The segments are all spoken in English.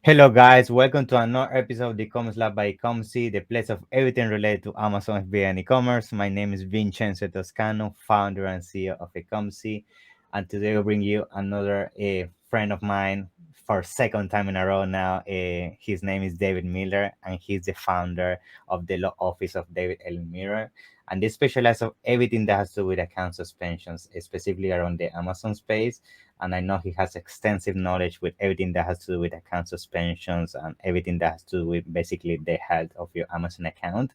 Hello, guys. Welcome to another episode of the e-commerce lab by Ecomcy, the place of everything related to Amazon FBA and e-commerce. My name is Vincenzo Toscano, founder and CEO of Ecomcy, and today we'll bring you another friend of mine for second time in a row now. His name is David Miller, and he's the founder of the law office of David L. Miller, and they specialize of everything that has to do with account suspensions, specifically around the Amazon space. And I know he has extensive knowledge with everything that has to do with account suspensions and everything that has to do with basically the health of your Amazon account.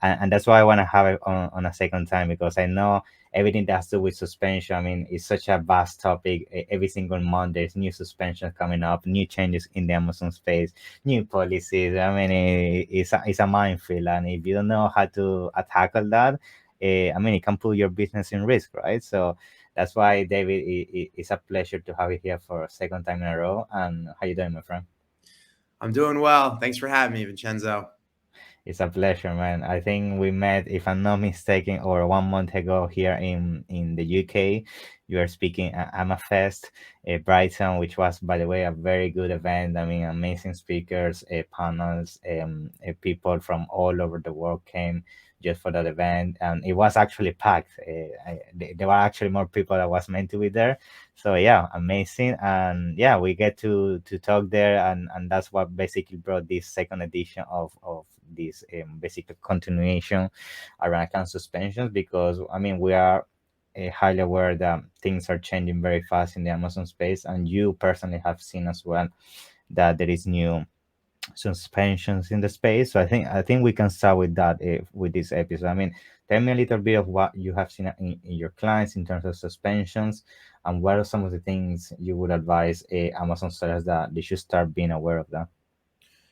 And that's why I want to have it on a second time, because I know everything that has to do with suspension. I mean, it's such a vast topic. Every single month, there's new suspensions coming up, new changes in the Amazon space, new policies. I mean, it's a minefield. And if you don't know how to tackle that, I mean, it can put your business in risk, right? So that's why, David, it's a pleasure to have you here for a second time in a row. And how you doing, my friend? I'm doing well. Thanks for having me, Vincenzo. It's a pleasure, man. I think we met, if I'm not mistaken, or 1 month ago here in the UK. You were speaking at AmaFest, Brighton, which was, by the way, a very good event. I mean, amazing speakers, panels, people from all over the world came just for that event, and it was actually packed. There were actually more people that was meant to be there. So yeah, amazing. And yeah, we get to talk there, and that's what basically brought this second edition of this basically continuation around account suspensions, because I mean, we are highly aware that things are changing very fast in the Amazon space, and you personally have seen as well that there is new suspensions in the space. So I think we can start with that, with this episode. I mean, tell me a little bit of what you have seen in your clients in terms of suspensions, and what are some of the things you would advise Amazon sellers that they should start being aware of that.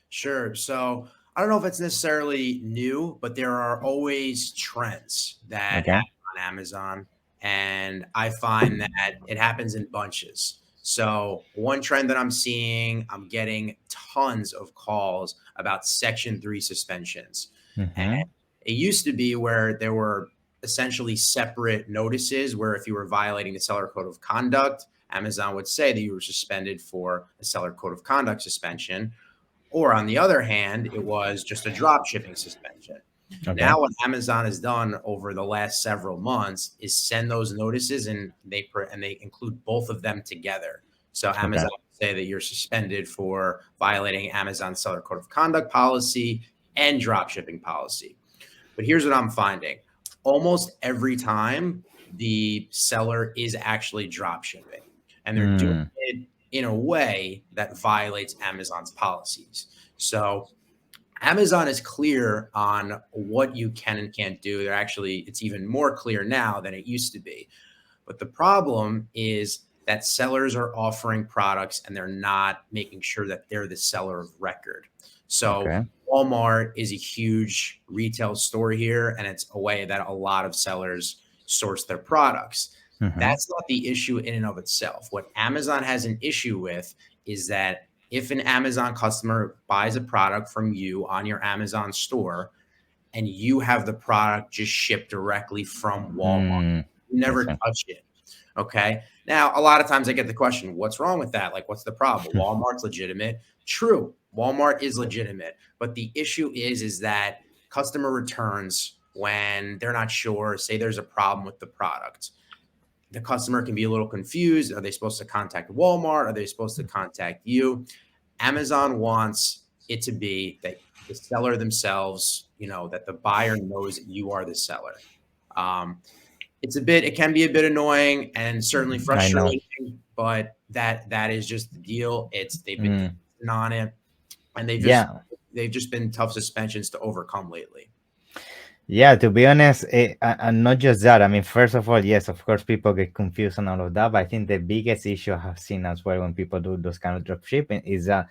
Sure. So I don't know if it's necessarily new, but there are always trends that Okay. happen on Amazon. And I find that it happens in bunches. So one trend that I'm seeing, I'm getting tons of calls about Section 3 suspensions. Mm-hmm. It used to be where there were essentially separate notices where if you were violating the seller code of conduct, Amazon would say that you were suspended for a seller code of conduct suspension. Or on the other hand, it was just a drop shipping suspension. Okay. Now, what Amazon has done over the last several months is send those notices, and they include both of them together. So Okay. Amazon will say that you're suspended for violating Amazon seller code of conduct policy and drop shipping policy. But here's what I'm finding. Almost every time the seller is actually drop shipping, and they're doing Mm. it in a way that violates Amazon's policies. So Amazon is clear on what you can and can't do. It's even more clear now than it used to be. But the problem is that sellers are offering products and they're not making sure that they're the seller of record. So Okay. Walmart is a huge retail store here, and it's a way that a lot of sellers source their products. Mm-hmm. That's not the issue in and of itself. What Amazon has an issue with is that if an Amazon customer buys a product from you on your Amazon store and you have the product just shipped directly from Walmart, Mm. you never Okay. touch it. Okay. Now, a lot of times I get the question, what's wrong with that? Like, what's the problem? Walmart's legitimate. True. Walmart is legitimate. But the issue is that customer returns when they're not sure, say there's a problem with the product. The customer can be a little confused. Are they supposed to contact Walmart? Are they supposed to contact you? Amazon wants it to be that the seller themselves, that the buyer knows that you are the seller. Um, it can be a bit annoying and certainly I know. frustrating, but that is just the deal. They've been Mm. consistent on it, and Yeah. they've just been tough suspensions to overcome lately. Yeah, to be honest, and not just that. I mean, first of all, yes, of course, people get confused and all of that. But I think the biggest issue I have seen as well when people do those kind of drop shipping is that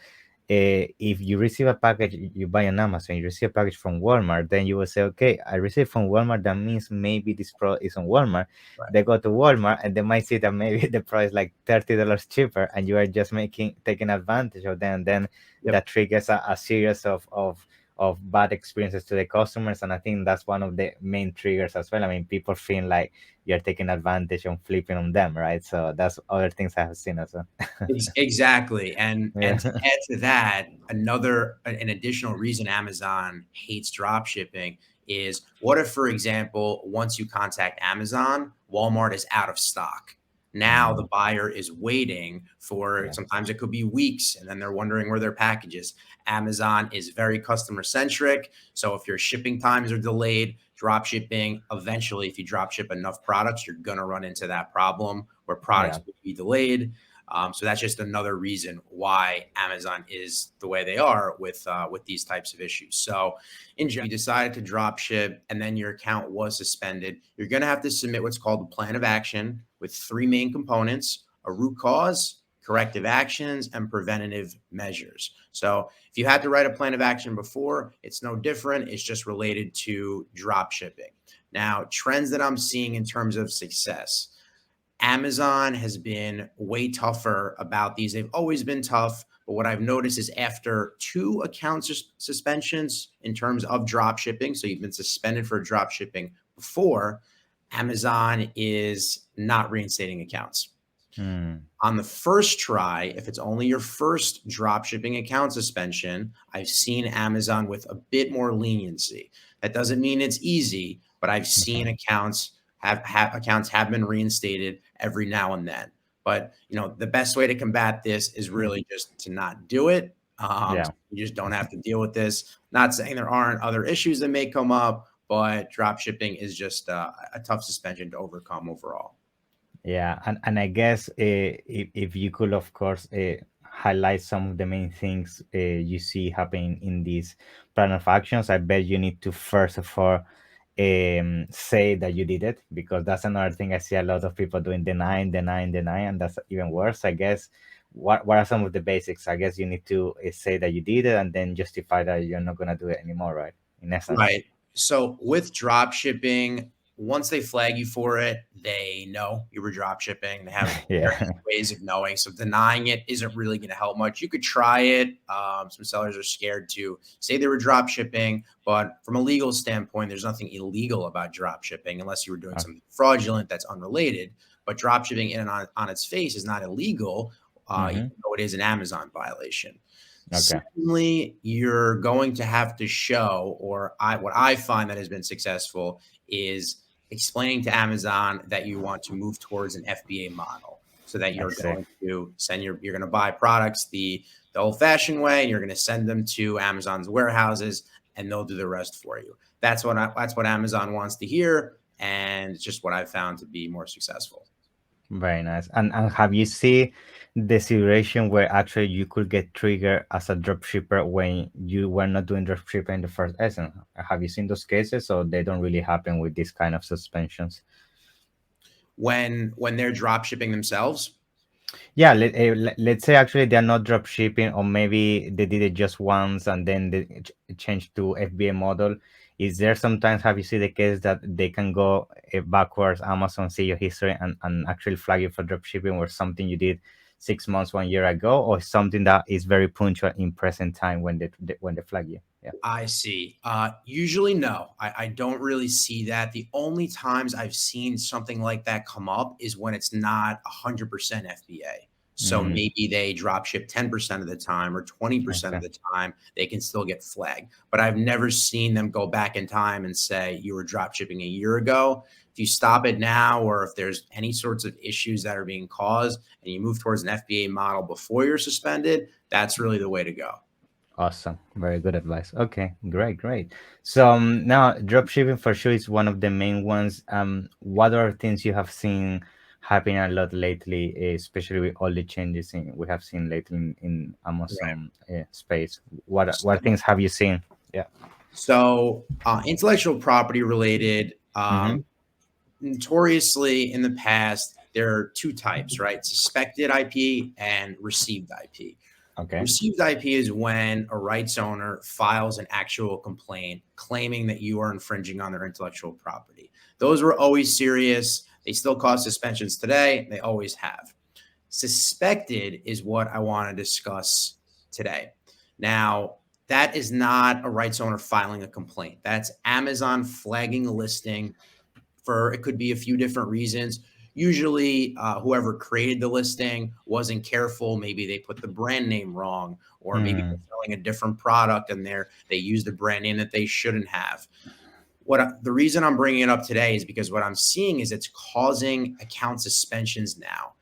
if you receive a package, you buy on Amazon, you receive a package from Walmart, then you will say, okay, I received from Walmart. That means maybe this product is on Walmart. Right. They go to Walmart and they might see that maybe the price like $30 cheaper, and you are just taking advantage of them. Then Yep. that triggers a series of of bad experiences to the customers, and I think that's one of the main triggers as well. I mean, people feel like you're taking advantage and flipping on them, right? So that's other things I have seen as well. Exactly. And Yeah, to add to that, an additional reason Amazon hates drop shipping is, what if, for example, once you contact Amazon, Walmart is out of stock? Now the buyer is waiting for, yeah, sometimes it could be weeks, and then they're wondering where their package is. Amazon is very customer centric. So if your shipping times are delayed, drop shipping, eventually, if you drop ship enough products, you're going to run into that problem where products yeah, will be delayed. So that's just another reason why Amazon is the way they are with these types of issues. So in general, you decided to drop ship and then your account was suspended, you're going to have to submit what's called a plan of action with three main components: a root cause, corrective actions, and preventative measures. So if you had to write a plan of action before, it's no different. It's just related to drop shipping. Now, trends that I'm seeing in terms of success: Amazon has been way tougher about these. They've always been tough. But what I've noticed is, after two account suspensions in terms of drop shipping, so you've been suspended for drop shipping before, Amazon is not reinstating accounts. mm, On the first try, if it's only your first drop shipping account suspension, I've seen Amazon with a bit more leniency. That doesn't mean it's easy, but I've seen okay, accounts have been reinstated every now and then. But the best way to combat this is really just to not do it. yeah. You just don't have to deal with this. Not saying there aren't other issues that may come up, but drop shipping is just a tough suspension to overcome overall. Yeah, and I guess if you could, of course, highlight some of the main things you see happening in these plan of actions, I bet you need to first of all say that you did it, because that's another thing I see a lot of people doing: denying, denying, denying, and that's even worse, I guess. What are some of the basics? I guess you need to say that you did it and then justify that you're not gonna do it anymore, right? In essence. Right. So with drop shipping, once they flag you for it, they know you were drop shipping. They have various Yeah. ways of knowing. So denying it isn't really going to help much. You could try it. Some sellers are scared to say they were drop shipping, but from a legal standpoint, there's nothing illegal about drop shipping unless you were doing something fraudulent that's unrelated. But drop shipping in and on its face is not illegal, even Mm-hmm. though it is an Amazon violation. Okay. Secondly, you're going to have to show, or what I find that has been successful is explaining to Amazon that you want to move towards an FBA model, so that I you're see. going to you're going to buy products the old-fashioned way, and you're going to send them to Amazon's warehouses, and they'll do the rest for you. That's what Amazon wants to hear, and it's just what I've found to be more successful. Very nice. And have you seen the situation where actually you could get triggered as a drop shipper when you were not doing drop shipping in the first essence? Have you seen those cases, or they don't really happen with this kind of suspensions? When they're drop shipping themselves, Yeah, let's say actually they're not drop shipping, or maybe they did it just once and then they changed to FBA model. Is there sometimes, have you seen the case that they can go backwards, Amazon see your history and actually flag you for drop shipping or something you did 6 months, 1 year ago, or something that is very punctual in present time when they flag you? Yeah. I see. Usually, no, I don't really see that. The only times I've seen something like that come up is when it's not 100% FBA. So Mm, maybe they drop ship 10% of the time or 20% of okay. the time, they can still get flagged. But I've never seen them go back in time and say, you were drop shipping a year ago. If you stop it now, or if there's any sorts of issues that are being caused and you move towards an FBA model before you're suspended, that's really the way to go. Awesome. Very good advice. Okay, great, great. So now dropshipping for sure is one of the main ones. What are things you have seen happening a lot lately, especially with all the changes we have seen lately in Right. Amazon space? What things have you seen? Yeah. So, intellectual property related, Mm-hmm. notoriously in the past, there are two types, right? Suspected IP and received IP. Okay. Received IP is when a rights owner files an actual complaint claiming that you are infringing on their intellectual property. Those were always serious. They still cause suspensions today. They always have. Suspected is what I want to discuss today. Now, that is not a rights owner filing a complaint. That's Amazon flagging a listing for, it could be a few different reasons. Usually whoever created the listing wasn't careful. Maybe they put the brand name wrong, or maybe they're selling a different product and they used a brand name that they shouldn't have. The reason I'm bringing it up today is because what I'm seeing is it's causing account suspensions now.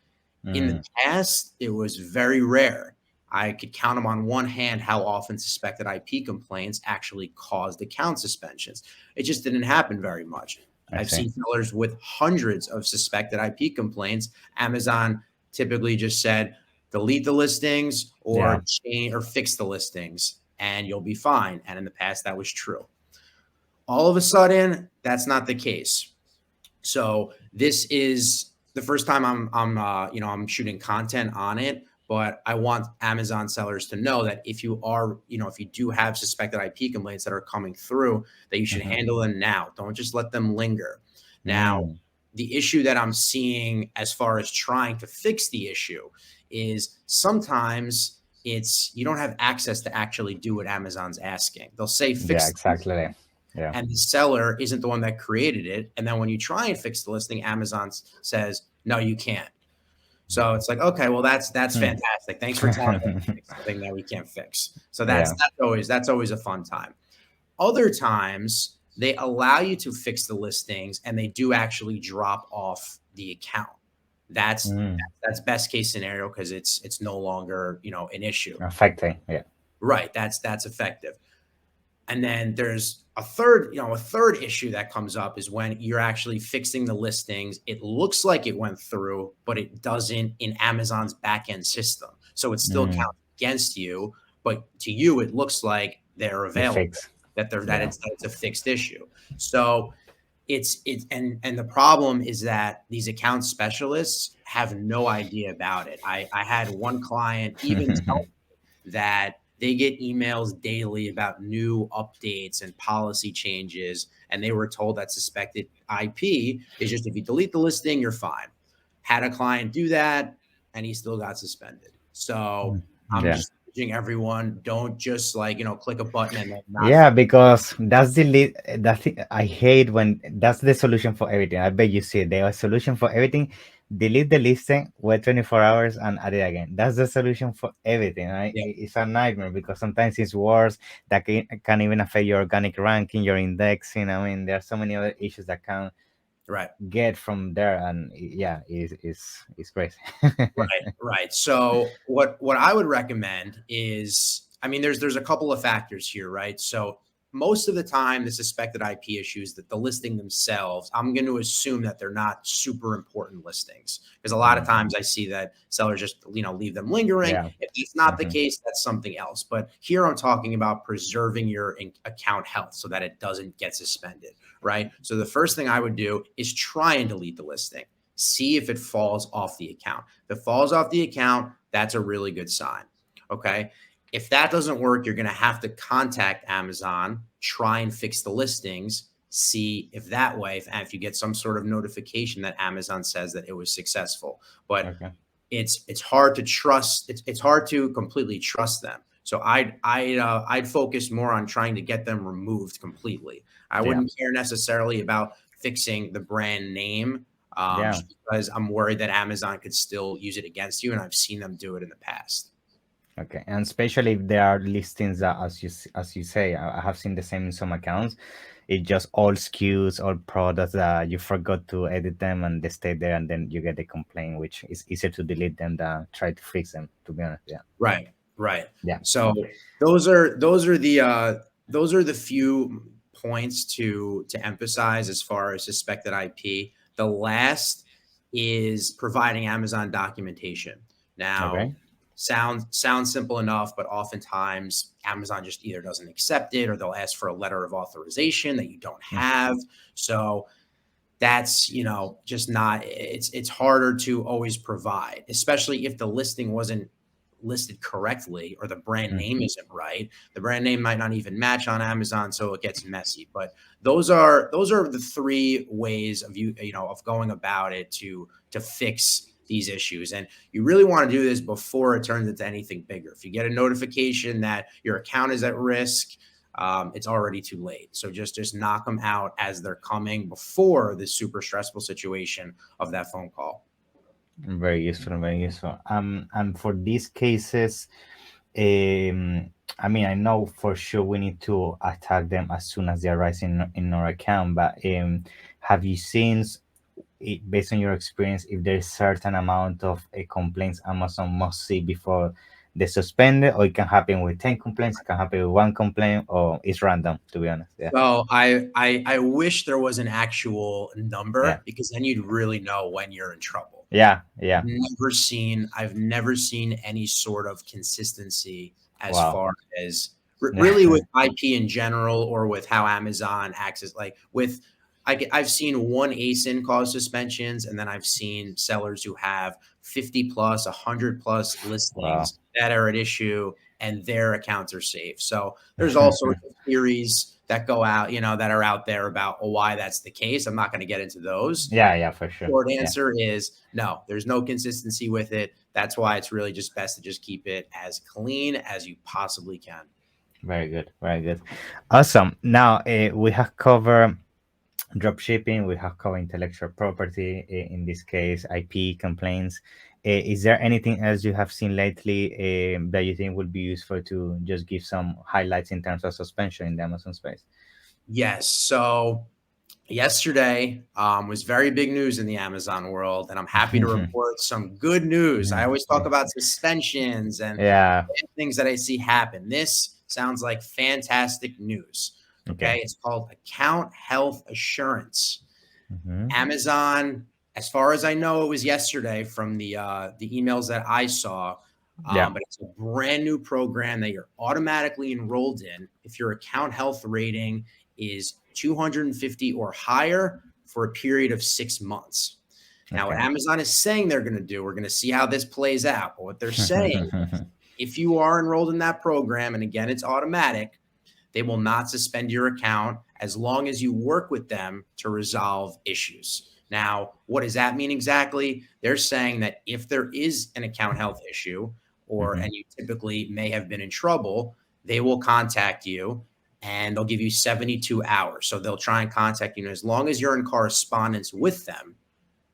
In the past, it was very rare. I could count them on one hand how often suspected IP complaints actually caused account suspensions. It just didn't happen very much. I've seen sellers with hundreds of suspected IP complaints. Amazon typically just said, delete the listings or change or fix the listings and you'll be fine. And in the past, that was true. All of a sudden, that's not the case. So this is the first time I'm shooting content on it, but I want Amazon sellers to know that if you are, if you do have suspected IP complaints that are coming through, that you should handle them now. Don't just let them linger. Now, the issue that I'm seeing as far as trying to fix the issue is sometimes you don't have access to actually do what Amazon's asking. They'll say fix. Yeah, exactly. Yeah. And the seller isn't the one that created it. And then when you try and fix the listing, Amazon says, no, you can't. So it's like, okay, well, that's fantastic. Thanks for telling me something that we can't fix. So that's always a fun time. Other times they allow you to fix the listings and they do actually drop off the account. That's best case scenario because it's no longer, an issue. Affecting. Yeah. Right. That's effective. And then there's a third issue that comes up is when you're actually fixing the listings. It looks like it went through, but it doesn't in Amazon's backend system. So it still counts against you, but to you, it looks like they're available, that it's a fixed issue. So and the problem is that these account specialists have no idea about it. I had one client even tell me that they get emails daily about new updates and policy changes. And they were told that suspected IP is just, if you delete the listing, you're fine. Had a client do that and he still got suspended. So I'm just urging everyone, don't just click a button and then not. Because that's I hate when that's the solution for everything. I bet you see there's a solution for everything. Delete the listing, wait 24 hours and add it again. That's the solution for everything, right? It's a nightmare because sometimes it's worse. That can even affect your organic ranking, your indexing. I mean, there are so many other issues that can get from there, and it's crazy. Right. So what I would recommend is, there's a couple of factors here, right? So most of the time, the suspected IP issues that the listing themselves, I'm going to assume that they're not super important listings, because a lot of times I see that sellers just, leave them lingering. If it's not the case, that's something else. But here I'm talking about preserving your account health so that it doesn't get suspended, right? So the first thing I would do is try and delete the listing. See if it falls off the account. If it falls off the account, that's a really good sign. Okay. If that doesn't work, you're going to have to contact Amazon, try and fix the listings, see if that way, if you get some sort of notification that Amazon says that it was successful. But it's hard to trust. It's hard to completely trust them. So I'd focus more on trying to get them removed completely. I wouldn't care necessarily about fixing the brand name. Because I'm worried that Amazon could still use it against you, and I've seen them do it in the past. Okay, and especially if there are listings that, as you say, I have seen the same in some accounts. It just all SKUs, all products that you forgot to edit them and they stay there, and then you get a complaint, which is easier to delete them than try to fix them. To be honest, Right. Yeah. So those are the few points to emphasize as far as suspected IP. The last is providing Amazon documentation. Now, sounds simple enough, but oftentimes Amazon just either doesn't accept it or they'll ask for a letter of authorization that you don't have. So that's, just not, it's harder to always provide, especially if the listing wasn't listed correctly or the brand name isn't right. The brand name might not even match on Amazon, so it gets messy. But those are the three ways of of going about it to fix these issues. And you really want to do this before it turns into anything bigger. If you get a notification that your account is at risk, it's already too late. So just knock them out as they're coming before the super stressful situation of that phone call. Very useful, very useful. And for these cases, I mean, I know for sure we need to attack them as soon as they arise in our account, but have you seen, based on your experience, if there's certain amount of complaints Amazon must see before they suspend it, or it can happen with 10 complaints, it can happen with one complaint, or it's random, to be honest? Yeah. So I wish there was an actual Yeah. number, because then you'd really know when you're in trouble. Yeah. Yeah. I've never seen any sort of consistency as Wow. far as really with IP in general, or with how Amazon acts. Like with, I've seen one ASIN cause suspensions, and then I've seen sellers who have 50 plus, 100 plus listings that are at issue, and their accounts are safe. So there's all sorts of theories that go out, that are out there about why that's the case. I'm not going to get into those. Yeah, for sure. Short answer is no, there's no consistency with it. That's why it's really just best to just keep it as clean as you possibly can. Very good. Very good. Awesome. Now we have covered drop shipping, we have covered intellectual property, in this case IP complaints. Is there anything else you have seen lately that you think would be useful to just give some highlights in terms of suspension in the Amazon space? Yes. So yesterday was very big news in the Amazon world, and I'm happy to report some good news. I always talk about suspensions and things that I see happen. This sounds like fantastic news. Okay. It's called account health assurance. Amazon, as far as I know, it was yesterday from the emails that I saw. But it's a brand new program that you're automatically enrolled in if your account health rating is 250 or higher for a period of 6 months. Now, what Amazon is saying they're going to do, we're going to see how this plays out. But what they're saying, if you are enrolled in that program, and again, it's automatic, they will not suspend your account as long as you work with them to resolve issues. Now, what does that mean exactly? They're saying that if there is an account health issue, and you typically may have been in trouble, they will contact you, and they'll give you 72 hours. So they'll try and contact you, and as long as you're in correspondence with them,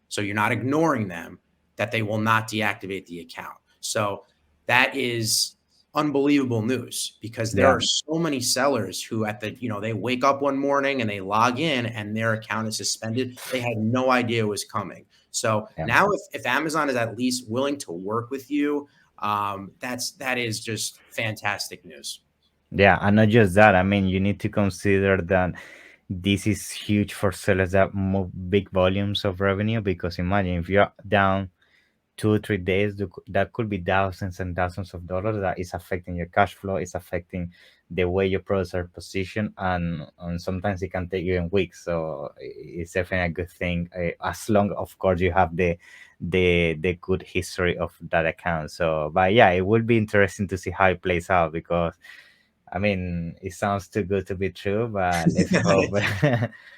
so you're not ignoring them, that they will not deactivate the account. So that is unbelievable news, because there are so many sellers who they wake up one morning and they log in and their account is suspended. They had no idea it was coming. So now if Amazon is at least willing to work with you, that is just fantastic news. Yeah, and not just that. I mean, you need to consider that this is huge for sellers that move big volumes of revenue, because imagine if you're down 2 or 3 days, that could be thousands and thousands of dollars that is affecting your cash flow, is affecting the way your products are positioned, and sometimes it can take even weeks. So it's definitely a good thing, as long, of course, you have the good history of that account. So, but yeah, it would be interesting to see how it plays out, because I mean, it sounds too good to be true, but let's hope.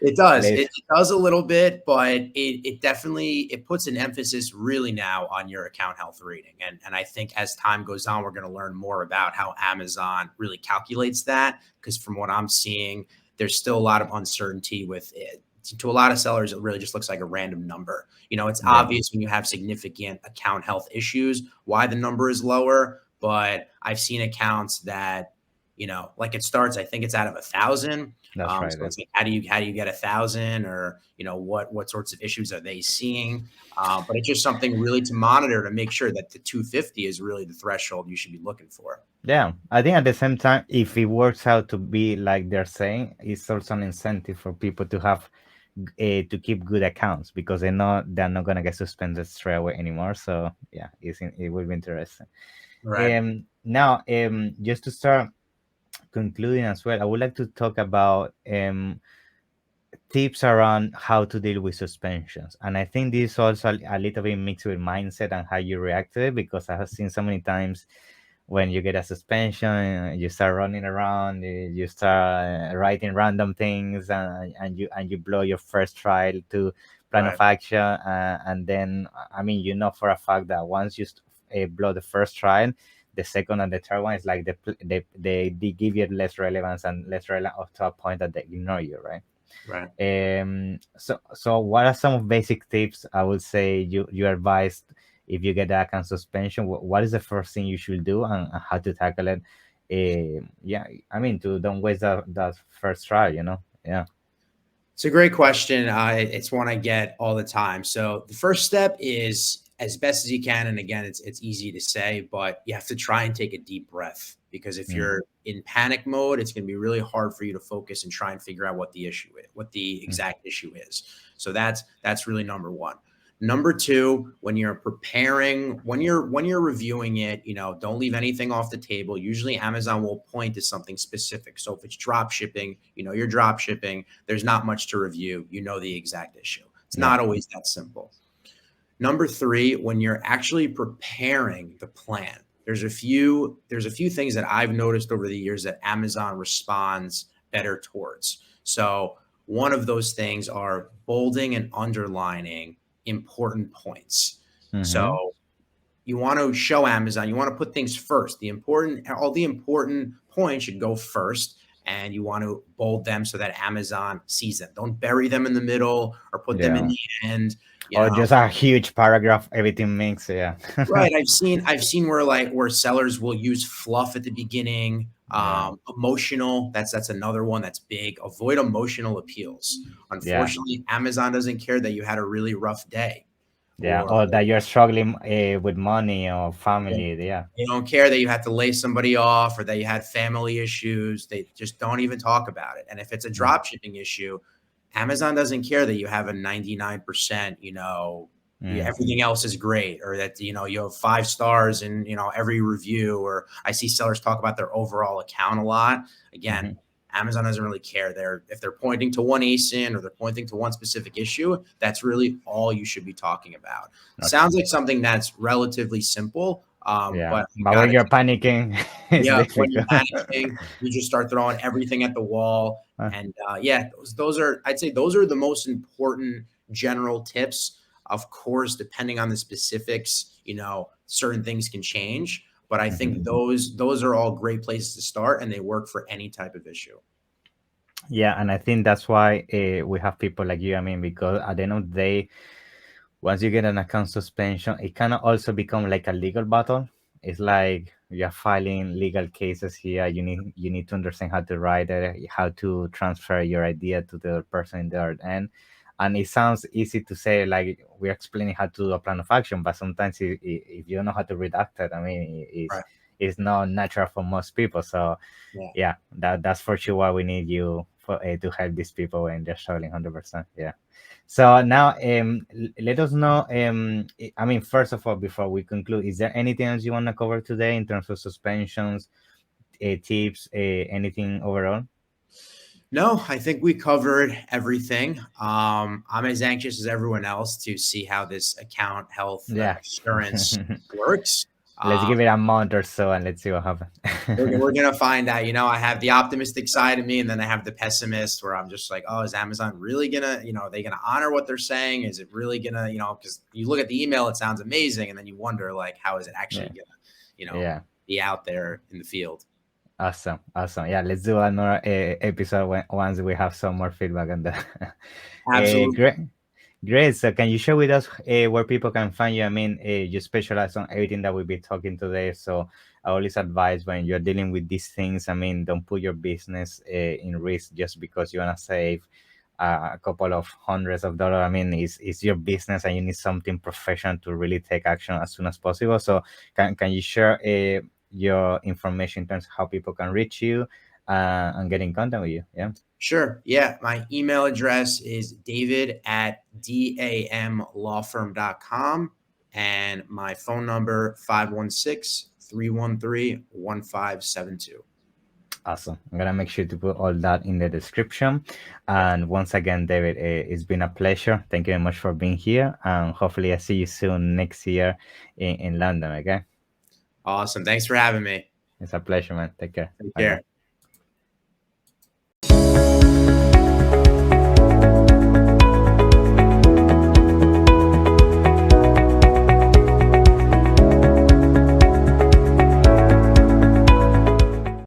It does. It does a little bit, but it definitely puts an emphasis really now on your account health rating. And I think as time goes on, we're going to learn more about how Amazon really calculates that, because from what I'm seeing, there's still a lot of uncertainty with it. To a lot of sellers, it really just looks like a random number. It's obvious when you have significant account health issues why the number is lower, but I've seen accounts that, like it starts, I think it's out of 1,000. That's right. So it's like, how do you get 1,000, or, what sorts of issues are they seeing? But it's just something really to monitor, to make sure that the 250 is really the threshold you should be looking for. Yeah, I think at the same time, if it works out to be like they're saying, it's also an incentive for people to have to keep good accounts, because they know they're not gonna get suspended straight away anymore. So yeah, it will be interesting. Right. Now, just to start concluding as well, I would like to talk about tips around how to deal with suspensions. And I think this is also a little bit mixed with mindset and how you react to it, because I have seen so many times when you get a suspension, you start running around, you start writing random things, and you blow your first trial to plan of Right. action, and then I mean, you know for a fact that once you blow the first trial, the second and the third one is like they give you less relevance and less relevant up to a point that they ignore you, right? Right. So what are some basic tips I would say you advised if you get that kind of suspension? What is the first thing you should do, and how to tackle it? Yeah, I mean, to don't waste that first trial, you know? Yeah. It's a great question. It's one I get all the time. So the first step is as best as you can, and again, it's easy to say, but you have to try and take a deep breath, because if Mm, you're in panic mode, it's going to be really hard for you to focus and try and figure out what the issue is, what the mm, exact issue is. So that's really number one. Number two, when you're preparing, when you're reviewing it, don't leave anything off the table. Usually Amazon will point to something specific. So if it's drop shipping, you're drop shipping, there's not much to review. You know the exact issue. It's yeah. not always that simple. Number three, when you're actually preparing the plan, there's a few things that I've noticed over the years that Amazon responds better towards. So one of those things are bolding and underlining important points. So Mm-hmm. you want to show Amazon, you want to put things first. All the important points should go first, and you want to bold them so that Amazon sees them. Don't bury them in the middle or put them in Yeah. the end. Or just a huge paragraph, everything mixed. Yeah. Right. I've seen where sellers will use fluff at the beginning. Yeah. Emotional. That's another one that's big. Avoid emotional appeals. Yeah. Unfortunately, Amazon doesn't care that you had a really rough day, Yeah. or Or that you're struggling with money or they family. Yeah. they don't care that you had to lay somebody off or that you had family issues. They just don't even talk about it. And if it's a Mm, drop shipping issue, Amazon doesn't care that you have a 99%, mm, everything else is great, or that, you have 5 stars in, every review, or I see sellers talk about their overall account a lot. Again, mhm. Amazon doesn't really care. If they're pointing to one ASIN or they're pointing to one specific issue, that's really all you should be talking about. Okay. Sounds like something that's relatively simple, Yeah. but you But when gotta you're panicking, it's yeah, when you're difficult. panicking, you just start throwing everything at the wall. Uh, And yeah, those are, I'd say those are the most important general tips. Of course, depending on the specifics, certain things can change. But I mhm. think those are all great places to start, and they work for any type of issue. Yeah, and I think that's why we have people like you. I mean, because at the end of the day, once you get an account suspension, it kind of also become like a legal battle. It's like you're filing legal cases here. You need to understand how to write it, how to transfer your idea to the person in the other end. And it sounds easy to say, like we're explaining how to do a plan of action, but sometimes if you don't know how to redact it, I mean, Right. it's not natural for most people. So Yeah. yeah, that's for sure why we need you for to help these people when they're struggling 100%. Yeah. So now, let us know. I mean, first of all, before we conclude, is there anything else you want to cover today in terms of suspensions, tips, anything overall? No, I think we covered everything. I'm as anxious as everyone else to see how this account health Yeah. assurance works. Let's Um, give it a month or so and let's see what happens. we're gonna find out. I have the optimistic side of me, and then I have the pessimist, where I'm just like, oh, is Amazon really gonna, are they gonna honor what they're saying? Is it really gonna, because you look at the email, it sounds amazing, and then you wonder, like, how is it actually Yeah. gonna, Yeah. be out there in the field? Awesome. Awesome. Yeah. Let's do another episode once we have some more feedback on that. Absolutely. Great. Great. So, can you share with us where people can find you? I mean, you specialize on everything that we'll be talking today. So, I always advise when you're dealing with these things, I mean, don't put your business in risk just because you want to save a couple of hundreds of dollars. I mean, it's your business and you need something professional to really take action as soon as possible. So, can you share your information in terms of how people can reach you and get in contact with you? Yeah. Sure. Yeah. My email address is david@damlawfirm.com, and my phone number 516-313-1572. Awesome. I'm gonna make sure to put all that in the description. And once again, David, it's been a pleasure. Thank you very much for being here. And hopefully I see you soon next year in London, okay? Awesome. Thanks for having me. It's a pleasure, man. Take care. Take Bye now. care.